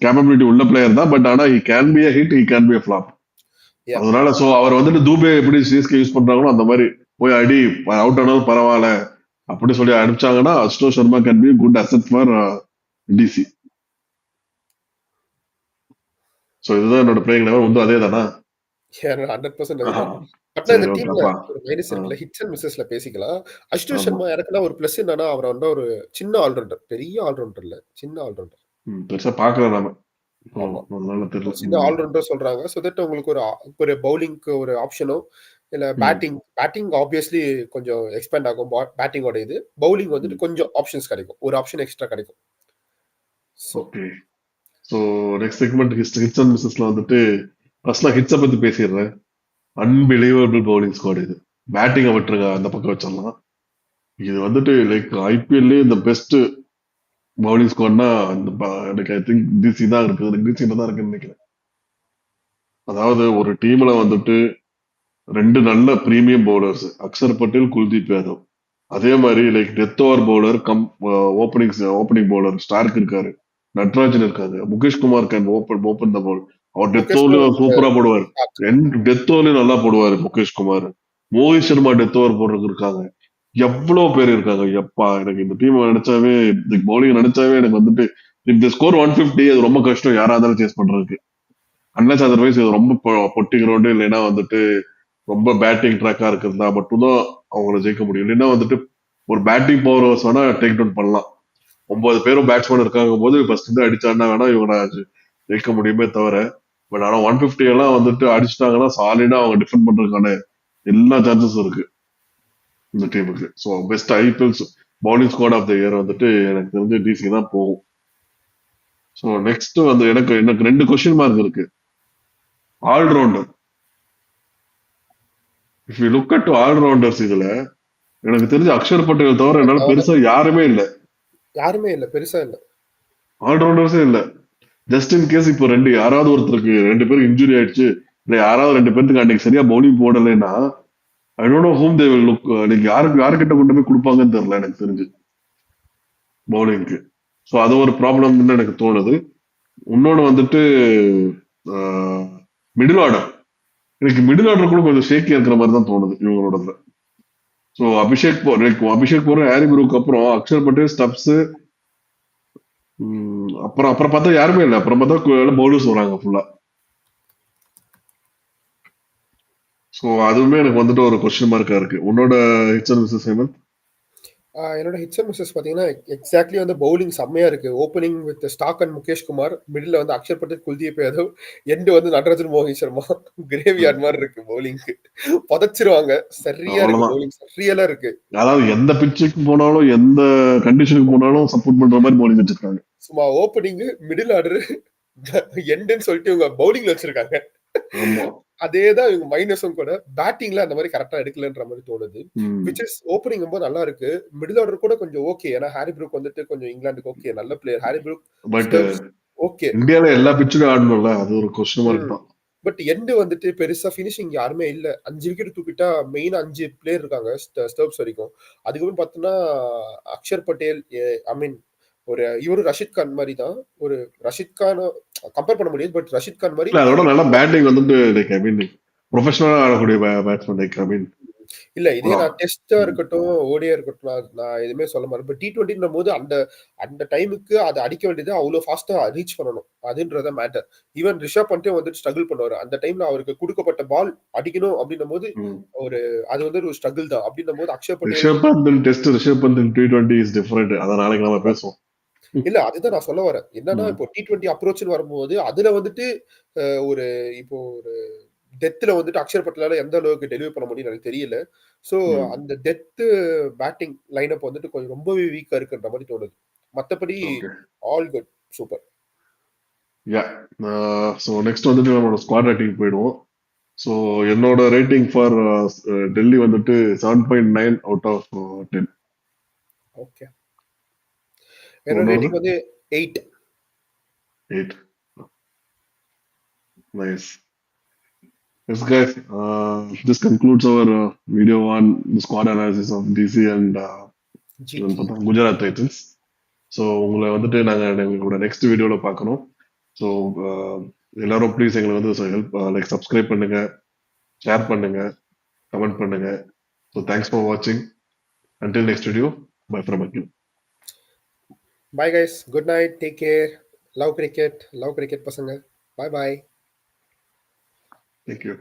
A: கேப்பபிலிட்டி உள்ள பிளேயர் தான். பட் ஆனா he can be a hit, he can be a flop. அதனால சோ அவர் வந்துட்டு தூபே எப்படி சிஎஸ்கே யூஸ் பண்றாங்களோ அந்த மாதிரி போய் அடி அவுட் ஆனாலும் பரவாயில்ல அப்படி சொல்லி அனுப்பிச்சாங்கன்னா Ashutosh Sharma can be good asset for DC. So இதுதான் என்னோட பிளேயிங் லெவல். வந்து அதே தானா?
B: 100% அதுதான்.
A: ஆஹ்
B: பட்
A: சரி
B: இந்த
A: ஓகே
B: டீம்ல
A: அப்பா.
B: ஒரு மைனஸ்
A: ஆஹ்
B: இருக்குல்ல. ஹிட்ஸ் அண்ட் மிஸ்ஸஸ்ல பேசிக்கலாம். அஷ்டோஷ்
A: ஆமா.
B: சர்மா எனக்குன்னா ஒரு பிளஸ் என்னன்னா, அவர் வந்து ஒரு சின்ன ஆல்ரவுண்டர். பெரிய ஆல்ரவுண்டர் இல்ல. சின்ன ஆல்ரவுண்டர்.
A: பெருசா பாக்கல நாம.
B: ஆமா.
A: அதனால தெரியல.
B: ஒரு சின்ன ஆல்ரவுண்டர் சொல்றாங்க. சோ தட் உங்களுக்கு ஒரு பவுலிங்க்கு ஒரு ஆப்ஷனோ, இல்ல
A: ம்.
B: பேட்டிங் ஆப்வியஸ்லி கொஞ்சம் எக்ஸ்பேண்ட் ஆகும். பேட்டிங்கோட இது. பவுலிங் வந்துட்டு
A: ம்.
B: கொஞ்சம் ஆப்ஷன்ஸ் கிடைக்கும். ஒரு ஆப்ஷன் எக்ஸ்ட்ரா கிடைக்கும். So
A: okay. So next segment hits and மிஸ்ஸஸ்ல வந்துட்டு ஃபர்ஸ்ட் நான் ஹிட்ஸை பத்தி பேசிடுறேன். அன்பிலீவபிள் பவுலிங் ஸ்குவாட் இது. பேட்டிங்கை விட்டுருங்க, அந்த பக்கம் வச்சிடலாம். இது வந்துட்டு லைக் ஐபிஎல்லே இந்த பெஸ்ட் பவுலிங் ஸ்குவாட்னா எனக்கு ஐ திங்க் டிசி தான் இருக்குது. எனக்கு டிசியில தான் இருக்குன்னு நினைக்கிறேன். அதாவது ஒரு டீம்ல வந்துட்டு ரெண்டு நல்ல பிரீமியம் பவுலர்ஸ், அக்ஷர் பட்டேல், குல்தீப் யாதவ். அதே மாதிரி like death over bowler opening bowler Starc இருக்காரு, நட்ராஜன் இருக்காரு, Mukesh Kumar can open the bowl. அவர் டெத்
B: முகேஷ்
A: ஓவர்லயும் சூப்பரா போடுவார். டெத் ஓவர்லயும் நல்லா போடுவாரு முகேஷ் குமார். மோஹித் சர்மா டெத் ஓவர் போடுறதுக்கு இருக்காங்க. எவ்வளவு பேர் இருக்காங்க. எப்பா எனக்கு இந்த டீம் நினைச்சாவே, பவுலிங் நினைச்சாவே எனக்கு வந்துட்டு இந்த ஸ்கோர் 150 அது ரொம்ப கஷ்டம் யாரா இருந்தாலும் சேஸ் பண்றதுக்கு. அன்லஸ் அதர்வைஸ் இது ரொம்ப பொட்டி கிரவுண்டு, இல்லைன்னா வந்துட்டு ரொம்ப பேட்டிங் ட்ராக்கா இருக்கிறதா மட்டும்தான் அவங்கள ஜெயிக்க முடியும். இல்லைன்னா வந்துட்டு ஒரு பேட்டிங் பவர் வேணா டேக் டவுன் பண்ணலாம். 9 பேரும் பேட்ஸ்மேன் இருக்காங்க போது ஃபர்ஸ்ட் இருந்து அடிச்சாருன்னா வேணா இவங்க ஜெயிக்க முடியுமே தவிர, பட் ஆனா 150 எல்லாம் வந்துட்டு அடிச்சிட்டாங்கன்னா சாலிடா அவங்க டிஃபெண்ட் பண்றதுக்கான எல்லா சான்சஸும் இருக்கு இந்த டீமுக்கு. So best IPL bowling squad of the year வந்துட்டு எனக்கு தெரிஞ்சு டிசி தான் போகும். ஸோ நெக்ஸ்ட் வந்து எனக்கு எனக்கு 2 கொஸ்டின் மார்க் இருக்கு. Allrounder, if you look at allrounders இதுல எனக்கு தெரிஞ்ச அக்ஷர் பட்டேல் தவிர என்னால பெருசா யாருமே இல்ல.
B: யாருமே இல்ல. பெருசா இல்ல.
A: ஆல்ரவுண்டர்ஸே இல்ல. ஜஸ்ட் இன் கேஸ் இப்போ யாராவது ஒருத்தருக்கு 2 பேருக்கு இன்ஜுரி ஆயிடுச்சு, இல்ல யாராவது 2 பேருக்கு அன்னைக்கு சரியா பவுலிங் போடலைன்னா I don't know whom they will look. நீங்க யாருக்கிட்ட கொண்டு போய் கொடுப்பாங்கன்னு தெரியல எனக்கு தெரிஞ்சு பவுலிங்க்கு. ஸோ அது ஒரு ப்ராப்ளம்னு எனக்கு தோணுது. இன்னொன்னு வந்துட்டு மிடில் ஆர்டர், எனக்கு மிடில் ஆர்டர் கூட கொஞ்சம் ஷேக்கி இருக்கிற மாதிரி தான் தோணுது இவங்களோட. ஸோ அபிஷேக் போற ஹாரி ப்ரூக் அப்புறம் அக்ஷர் பட்டேல், ஸ்டப்ஸ், அப்புறம் அப்புறம் பார்த்தா யாருமே இல்லை. அப்புறம் பார்த்தா பவுலர்ஸ் வராங்க ஃபுல்லா. ஸோ அதுவுமே எனக்கு வந்துட்டு ஒரு கொஸ்டின் மார்க்கா இருக்கு. உன்னோட ஹிட்ஸ் அண்ட் மிஸ்ஸஸ் ஹேமந்த்?
B: என்னோட ஹிட்ஸ் அண்ட் மிஸ்ஸஸ் பார்த்தீங்கன்னா, எக்ஸாக்ட்லி வந்து பவுலிங் செம்மையா இருக்கு. Opening with Starc and Mukesh Kumar. மிடில்ல வந்து அக்ஷர் பட்டேல், குல்தீப் யாதவ். எண்ட் வந்து நடராஜன், மோஹித் சர்மா. கிரேவ்யார்ட் மாதிரி இருக்கு பவுலிங்க்கு. புதைச்சிருவாங்க. சரியா இருக்கு
A: அவ்வளவுதான்.
B: பவுலிங். சரியலா இருக்கு.
A: அதாவது எந்த பிச்சுக்கு போனாலும், எந்த கண்டிஷனுக்கு போனாலும் சப்போர்ட் பண்ற மாதிரி பவுலிங் வச்சிருக்காங்க.
B: சும்மா ஓப்பனிங், மிடில் ஆர்டர், எண்டுன்னு சொல்லிட்டு இவங்க பவுலிங்ல வச்சிருக்காங்க.
A: ஆமா.
B: அதேதான் இவங்க மைனஸும் கூட. பேட்டிங்ல அந்த மாதிரி கரெக்டா எடுக்கலன்ற மாதிரி தோணுது.
A: ம்.
B: விச் இஸ் ஓப்பனிங் ரொம்ப நல்லா இருக்கு. மிடில் ஆர்டர் கூட கொஞ்சம் ஓகே. ஏன்னா ஹாரி ப்ரூக் வந்துட்டு கொஞ்சம் இங்கிலாந்துக்கு ஓகே. நல்ல player. Harry Brook,
A: but
B: Stubbs okay.
A: இந்தியால எல்லா பிச்சுலையும் ஆடணும்ல, அது ஒரு கொஸ்டின் மார்க்
B: ம்.
A: தான்.
B: பட் எண்ட் வந்துட்டு பெருசா ஃபினிஷிங் யாருமே இல்ல. 5 விக்கெட் தூக்கிட்டா மெயினா 5 பிளேயர் இருக்காங்க. ஸ்டர்ப்ஸ் வரைக்கும். அதுக்கப்புறம் பார்த்தோம்னா, அக்ஷர் பட்டேல், ஐ மீன் இவரு ரஷீத் கான் மாரி தான். ஒரு ரஷீத் கான கம்பேர் பண்ண முடியாது. பட் ரஷீத் கான் மாரி
A: இல்ல அதோட நல்லா பேட்டிங் வந்துட்டு லைக் ஐ மீன் ப்ரொஃபஷனலா ஆடக்கூடிய பேட்ஸ்மேன் லைக் ஐ மீன்.
B: இல்ல. இதே நான் டெஸ்ட்டா இருக்கட்டும், ஓடியா இருக்கட்டும், நான் எதுவுமே சொல்ல மாட்டேன். இப்ப T20ன்னும்போது அந்த அந்த டைமுக்கு அத அடிக்க வேண்டியது அவ்ளோ ஃபாஸ்ட்டா ரீச் பண்ணணும். அதுன்றது மேட்டர். ஈவன் ரிஷப் பண்ட்டே வந்துட்டு ஸ்ட்ரகிள் பண்ணுவாரு. அந்த டைம்ல அவருக்கு குடுக்கப்பட்ட பால் அடிக்கணும் அப்டின்னும்போது, ஒரு அது வந்து ஒரு ஸ்ட்ரகிள் தான். அப்டின்னும்போது Axar Patel
A: Rishabh Pant test, Rishabh Pant T20 is different. அத நாளைக்கு நம்ம பேசுவோம்.
B: இல்ல அதுதான் நான் சொல்ல வரேன். என்னன்னா,
A: ம்.
B: இப்போ T20 அப்ரோச்ன்னு வரும்போது, அதுல வந்துட்டு ஒரு இப்போ ஒரு டெத்ல வந்துட்டு அக்ஷர் பட்டேலால எந்த அளவுக்கு டெலிவரி பண்ண முடியும்னு எனக்கு தெரியல. ஸோ
A: ம்.
B: அந்த டெத் பேட்டிங் லைனப் வந்துட்டு கொஞ்சம் ரொம்பவே வீக்கா இருக்குன்ற மாரி தோணுது. மத்தபடி
A: ஓகே.
B: All good. சூப்பர்.
A: யா. ஸோ நெக்ஸ்ட் வந்துட்டு நம்மளோட ஸ்குவாட் ரேட்டிங் போயிடுவோம். ஸோ என்னோட ரேட்டிங் ஃபார் டெல்லி வந்துட்டு 7.9 அவுட் ஆஃப் 10.
B: ஓகே. என்னோட
A: உன்னோடது?
B: ரேட்டிங் வந்து 8.
A: 8. Nice. Yes, guys. This concludes our video on the squad analysis of DC and
B: GT.
A: Gujarat Titans. So உங்களை வந்துட்டு நாங்கள் எங்களோட நெக்ஸ்ட் வீடியோவில் பார்க்கணும். ஸோ எல்லாரும் ப்ளீஸ் எங்களை வந்து ஹெல்ப் லைக் சப்ஸ்கிரைப் பண்ணுங்க, ஷேர் பண்ணுங்க, கமெண்ட் பண்ணுங்க. ஸோ தேங்க்ஸ் ஃபார் வாட்சிங். Until next video, bye from Akhil.
B: Bye guys. Good night. Take care. Love cricket. Love cricket பசங்க. Bye bye.
A: தேங்க்யூ.